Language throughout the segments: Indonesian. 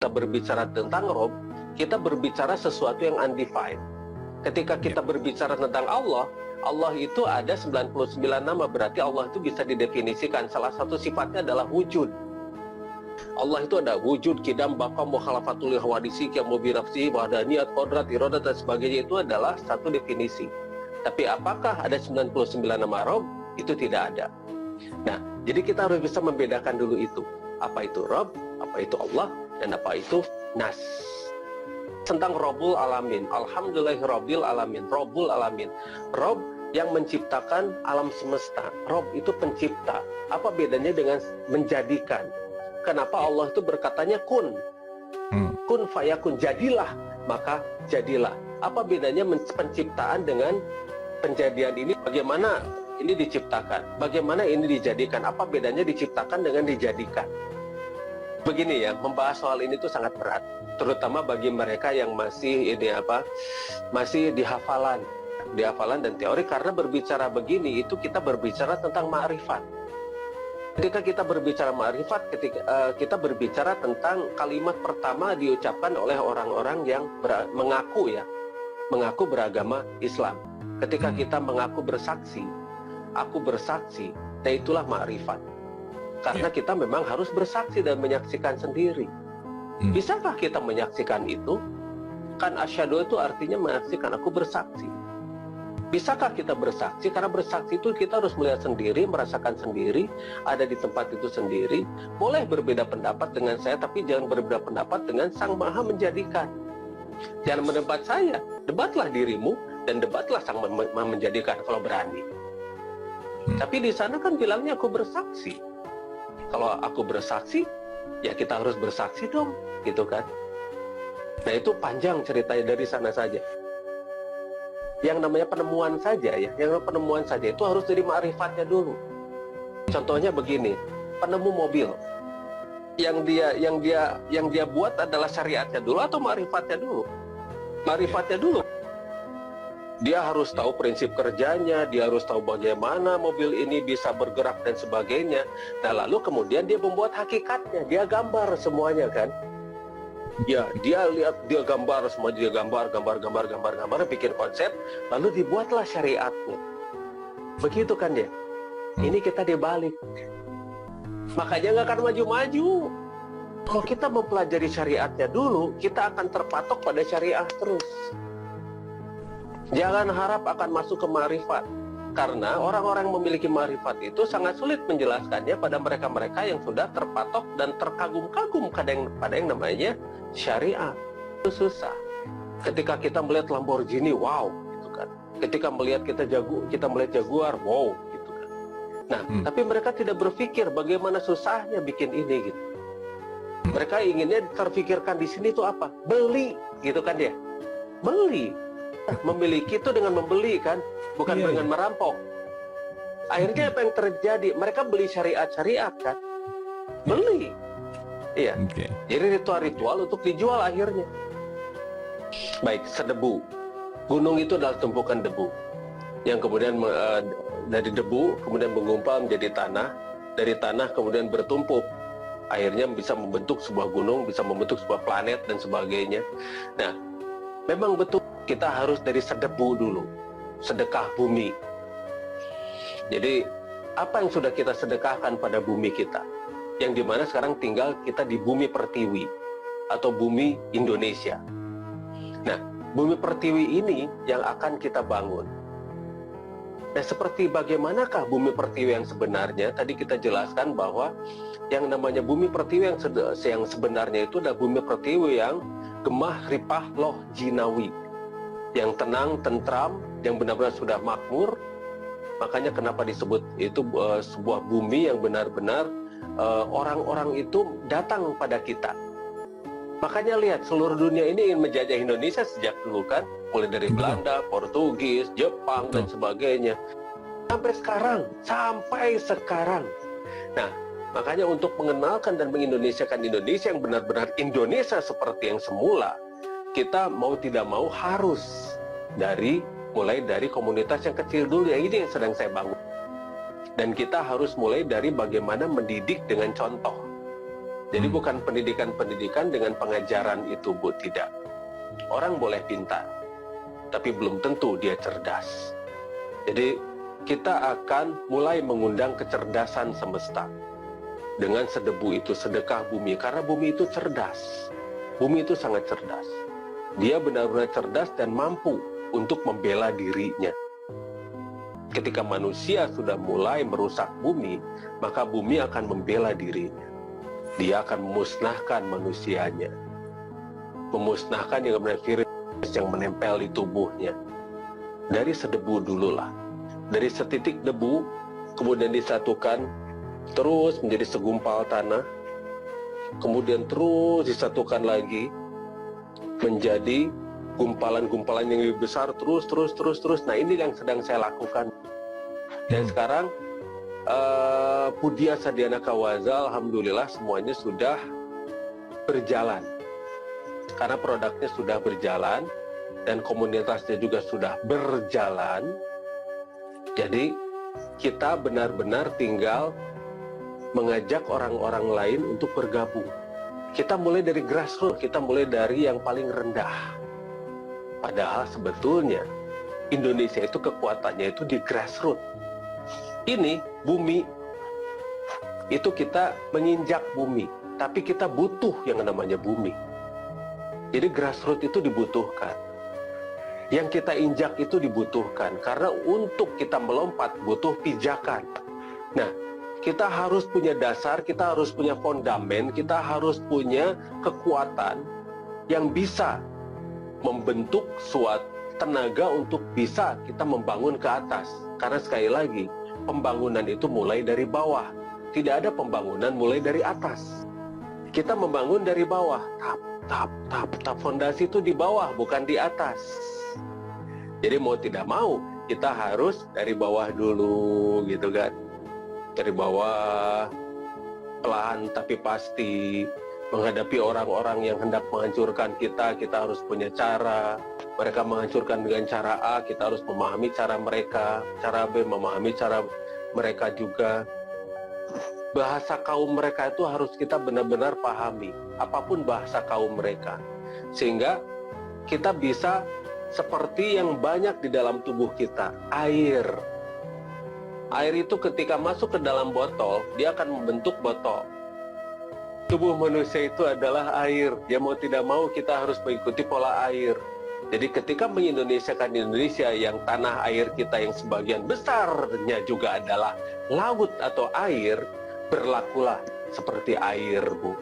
kita berbicara tentang Rob, kita berbicara sesuatu yang undefined. Ketika kita berbicara tentang Allah, Allah itu ada 99 nama, berarti Allah itu bisa didefinisikan. Salah satu sifatnya adalah wujud. Allah itu ada wujud, kidam, baqa, mukhalafatul hawadisi, qiyamu bi nafsihi, wahdaniyat, qadrat, iradat dan sebagainya. Itu adalah satu definisi. Tapi apakah ada 99 nama Rob? Itu tidak ada. Nah, jadi kita harus bisa membedakan dulu itu. Apa itu Rob, apa itu Allah, dan apa itu Nas. Tentang Rabbul Alamin, Alhamdulillahirabbil Alamin, Rabbul Alamin. Rob yang menciptakan alam semesta. Rob itu pencipta. Apa bedanya dengan menjadikan? Kenapa Allah itu berkatanya kun? Kun fayakun, jadilah, maka jadilah. Apa bedanya penciptaan dengan penjadian ini? Bagaimana ini diciptakan? Bagaimana ini dijadikan? Apa bedanya diciptakan dengan dijadikan? Begini ya, membahas soal ini tuh sangat berat, terutama bagi mereka yang masih masih di hafalan dan teori. Karena berbicara begini itu kita berbicara tentang ma'rifat. Ketika kita berbicara ma'rifat, kita berbicara tentang kalimat pertama diucapkan oleh orang-orang yang mengaku beragama Islam. Ketika kita mengaku bersaksi, aku bersaksi, nah itulah ma'rifat. Karena kita memang harus bersaksi dan menyaksikan sendiri. Bisakah kita menyaksikan itu? Kan asyhadu itu artinya menyaksikan, aku bersaksi. Bisakah kita bersaksi? Karena bersaksi itu kita harus melihat sendiri, merasakan sendiri, ada di tempat itu sendiri. Boleh berbeda pendapat dengan saya, tapi jangan berbeda pendapat dengan Sang Maha Menjadikan. Jangan mendebat saya, debatlah dirimu dan debatlah Sang Maha Menjadikan kalau berani. Tapi di sana kan bilangnya aku bersaksi. Kalau aku bersaksi, ya kita harus bersaksi dong, gitu kan. Nah itu panjang ceritanya dari sana saja. Yang namanya penemuan saja ya, itu harus dari ma'rifatnya dulu. Contohnya begini, penemu mobil, yang dia buat adalah syariatnya dulu atau ma'rifatnya dulu? Ma'rifatnya dulu. Dia harus tahu prinsip kerjanya, dia harus tahu bagaimana mobil ini bisa bergerak dan sebagainya. Nah lalu kemudian dia membuat hakikatnya, dia gambar semuanya kan. Ya, dia lihat, dia gambar semua, dia gambar, bikin konsep, lalu dibuatlah syariatnya. Begitu kan dia? Ini kita dibalik. Makanya nggak akan maju-maju. Kalau kita mempelajari syariatnya dulu, kita akan terpatok pada syariah terus. Jangan harap akan masuk ke ma'rifat. Karena orang-orang yang memiliki ma'rifat itu sangat sulit menjelaskannya pada mereka-mereka yang sudah terpatok dan terkagum-kagum pada yang namanya syariat. Itu susah. Ketika kita melihat Lamborghini, wow, gitu kan. Ketika melihat kita melihat Jaguar, wow, gitu kan. Nah, tapi mereka tidak berpikir bagaimana susahnya bikin ini gitu. Mereka inginnya terpikirkan di sini tuh apa? Beli, gitu kan dia. Beli. Memiliki itu dengan membeli kan, bukan dengan merampok. Akhirnya apa yang terjadi? Mereka beli syariat-syariat kan, beli. Iya. Jadi ritual-ritual untuk dijual akhirnya. Baik, sedebu. Gunung itu adalah tumpukan debu yang kemudian dari debu kemudian menggumpal menjadi tanah, dari tanah kemudian bertumpuk. Akhirnya bisa membentuk sebuah gunung, bisa membentuk sebuah planet dan sebagainya. Nah, memang betul kita harus dari sedebu dulu, sedekah bumi. Jadi apa yang sudah kita sedekahkan pada bumi kita, yang dimana sekarang tinggal kita di bumi pertiwi atau bumi Indonesia. Nah, bumi pertiwi ini yang akan kita bangun. Nah, seperti bagaimanakah bumi pertiwi yang sebenarnya? Tadi kita jelaskan bahwa yang namanya bumi pertiwi yang sebenarnya itu adalah bumi pertiwi yang gemah, ripah, loh, jinawi, yang tenang, tentram, yang benar-benar sudah makmur. Makanya kenapa disebut itu sebuah bumi yang benar-benar orang-orang itu datang pada kita. Makanya lihat, seluruh dunia ini ingin menjajah Indonesia sejak dulu kan, mulai dari Belanda, Portugis, Jepang dan sebagainya, sampai sekarang. Nah, makanya untuk mengenalkan dan mengindonesiakan Indonesia yang benar-benar Indonesia seperti yang semula, kita mau tidak mau harus mulai dari komunitas yang kecil dulu. Yang ini yang sedang saya bangun. Dan kita harus mulai dari bagaimana mendidik dengan contoh. Jadi bukan pendidikan-pendidikan dengan pengajaran itu, Bu, tidak. Orang boleh pintar, tapi belum tentu dia cerdas. Jadi kita akan mulai mengundang kecerdasan semesta. Dengan sedebu itu sedekah bumi, karena bumi itu cerdas. Bumi itu sangat cerdas. Dia benar-benar cerdas dan mampu untuk membela dirinya. Ketika manusia sudah mulai merusak bumi, maka bumi akan membela dirinya. Dia akan memusnahkan manusianya, memusnahkan yang namanya virus yang menempel di tubuhnya. Dari sedebu dululah, dari setitik debu, kemudian disatukan, terus menjadi segumpal tanah, kemudian terus disatukan lagi, menjadi gumpalan-gumpalan yang lebih besar, terus. Nah, ini yang sedang saya lakukan. Dan sekarang, Pudia Sadiana Kawaza, alhamdulillah semuanya sudah berjalan. Karena produknya sudah berjalan, dan komunitasnya juga sudah berjalan. Jadi, kita benar-benar tinggal mengajak orang-orang lain untuk bergabung. Kita mulai dari grassroots, kita mulai dari yang paling rendah. Padahal sebetulnya Indonesia itu kekuatannya itu di grassroots. Ini bumi, itu kita menginjak bumi, tapi kita butuh yang namanya bumi. Jadi grassroots itu dibutuhkan. Yang kita injak itu dibutuhkan, karena untuk kita melompat butuh pijakan. Nah, kita harus punya dasar, kita harus punya fondamen, kita harus punya kekuatan yang bisa membentuk suatu tenaga untuk bisa kita membangun ke atas. Karena sekali lagi, pembangunan itu mulai dari bawah. Tidak ada pembangunan mulai dari atas. Kita membangun dari bawah. Tap. Fondasi itu di bawah, bukan di atas. Jadi mau tidak mau, kita harus dari bawah dulu, gitu kan. Dari bawah, pelan tapi pasti. Menghadapi orang-orang yang hendak menghancurkan kita harus punya cara. Mereka menghancurkan dengan cara A, kita harus memahami cara mereka. Cara B, memahami cara mereka juga. Bahasa kaum mereka itu harus kita benar-benar pahami. Apapun bahasa kaum mereka. Sehingga kita bisa seperti yang banyak di dalam tubuh kita, air. Air itu ketika masuk ke dalam botol, dia akan membentuk botol. Tubuh manusia itu adalah air. Ya mau tidak mau kita harus mengikuti pola air. Jadi ketika mengindonesiakan Indonesia yang tanah air kita yang sebagian besarnya juga adalah laut atau air, berlakulah seperti air, Bu.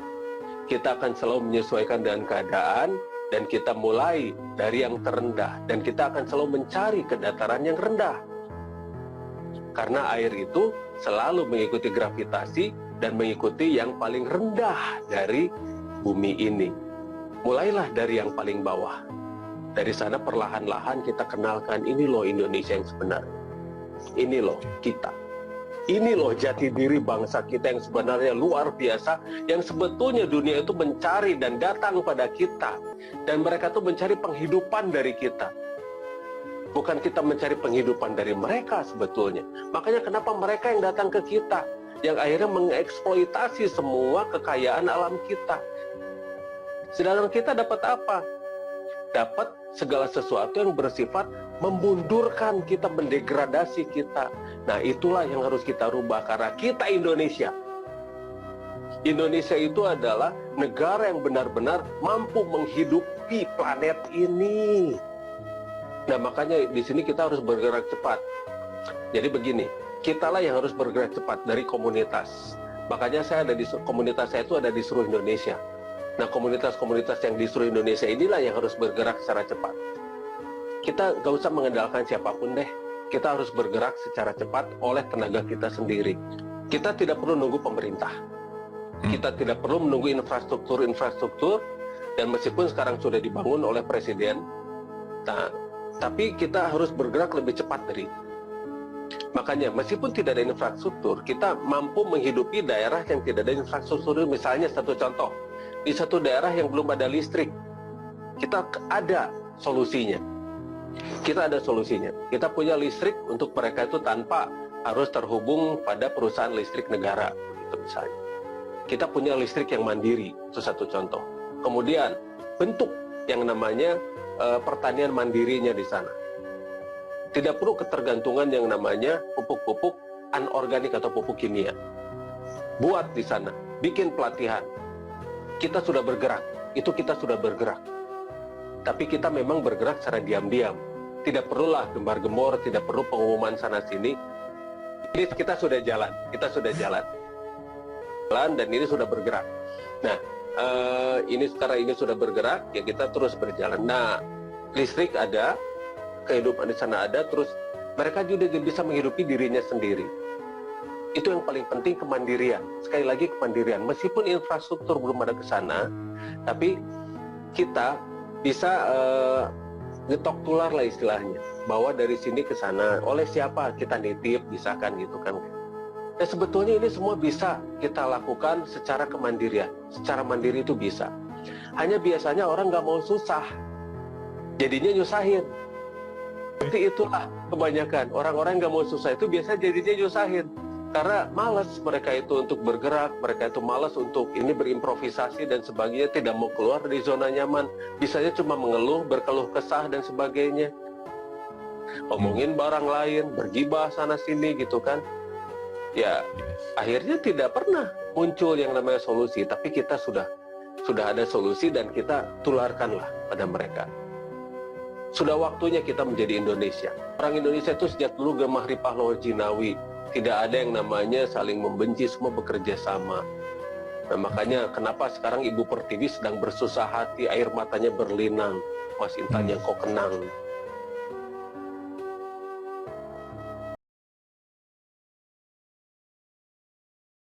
Kita akan selalu menyesuaikan dengan keadaan dan kita mulai dari yang terendah dan kita akan selalu mencari ke dataran yang rendah. Karena air itu selalu mengikuti gravitasi dan mengikuti yang paling rendah dari bumi ini. Mulailah dari yang paling bawah. Dari sana perlahan-lahan kita kenalkan, ini loh Indonesia yang sebenarnya. Ini loh kita. Ini loh jati diri bangsa kita yang sebenarnya luar biasa, yang sebetulnya dunia itu mencari dan datang pada kita. Dan mereka tuh mencari penghidupan dari kita. Bukan kita mencari penghidupan dari mereka sebetulnya. Makanya kenapa mereka yang datang ke kita, yang akhirnya mengeksploitasi semua kekayaan alam kita. Sedangkan kita dapat apa? Dapat segala sesuatu yang bersifat memundurkan kita, mendegradasi kita. Nah, itulah yang harus kita rubah karena kita Indonesia. Indonesia itu adalah negara yang benar-benar mampu menghidupi planet ini. Nah, makanya di sini kita harus bergerak cepat. Jadi begini, kitalah yang harus bergerak cepat dari komunitas. Makanya saya ada di komunitas saya itu ada di seluruh Indonesia. Nah, komunitas-komunitas yang di seluruh Indonesia inilah yang harus bergerak secara cepat. Kita gak usah mengandalkan siapapun deh. Kita harus bergerak secara cepat oleh tenaga kita sendiri. Kita tidak perlu nunggu pemerintah. Kita tidak perlu menunggu infrastruktur. Dan meskipun sekarang sudah dibangun oleh Presiden, nah, tapi kita harus bergerak lebih cepat dari itu. Makanya meskipun tidak ada infrastruktur, kita mampu menghidupi daerah yang tidak ada infrastruktur. Misalnya satu contoh, di satu daerah yang belum ada listrik, kita ada solusinya. Kita punya listrik untuk mereka itu tanpa harus terhubung pada perusahaan listrik negara, gitu misalnya. kita punya listrik yang mandiri, itu satu contoh. Kemudian bentuk yang namanya pertanian mandirinya di sana. Tidak perlu ketergantungan yang namanya pupuk-pupuk anorganik atau pupuk kimia. Buat di sana, bikin pelatihan. Kita sudah bergerak, itu kita sudah bergerak. Tapi kita memang bergerak secara diam-diam. Tidak perlulah gembar-gembor, tidak perlu pengumuman sana-sini. Ini kita sudah jalan, dan ini sudah bergerak. Nah, sekarang ini sudah bergerak, ya kita terus berjalan. Nah, listrik ada, kehidupan di sana ada, terus mereka juga bisa menghidupi dirinya sendiri. Itu yang paling penting, kemandirian. Sekali lagi kemandirian. Meskipun infrastruktur belum ada ke sana, tapi kita bisa ngetok tular lah istilahnya, bahwa dari sini ke sana, oleh siapa kita nitip, bisa kan gitu kan. Ya sebetulnya ini semua bisa kita lakukan secara kemandirian. Secara mandiri itu bisa. Hanya biasanya orang nggak mau susah, jadinya nyusahin. Seperti itulah kebanyakan orang-orang nggak mau susah itu biasa jadinya nyusahin. Karena malas mereka itu untuk bergerak, mereka itu malas untuk ini berimprovisasi dan sebagainya, tidak mau keluar dari zona nyaman. Bisanya cuma mengeluh, berkeluh kesah dan sebagainya. Ngomongin barang lain, bergibah sana sini gitu kan. Ya, akhirnya tidak pernah muncul yang namanya solusi, tapi kita sudah ada solusi dan kita tularkanlah pada mereka. Sudah waktunya kita menjadi Indonesia. Orang Indonesia itu sejak dulu gemah ripah loh jinawi. Tidak ada yang namanya saling membenci, semua bekerja sama. Nah, makanya kenapa sekarang Ibu Pertiwi sedang bersusah hati, air matanya berlinang. Mas Intan yang kok kenang.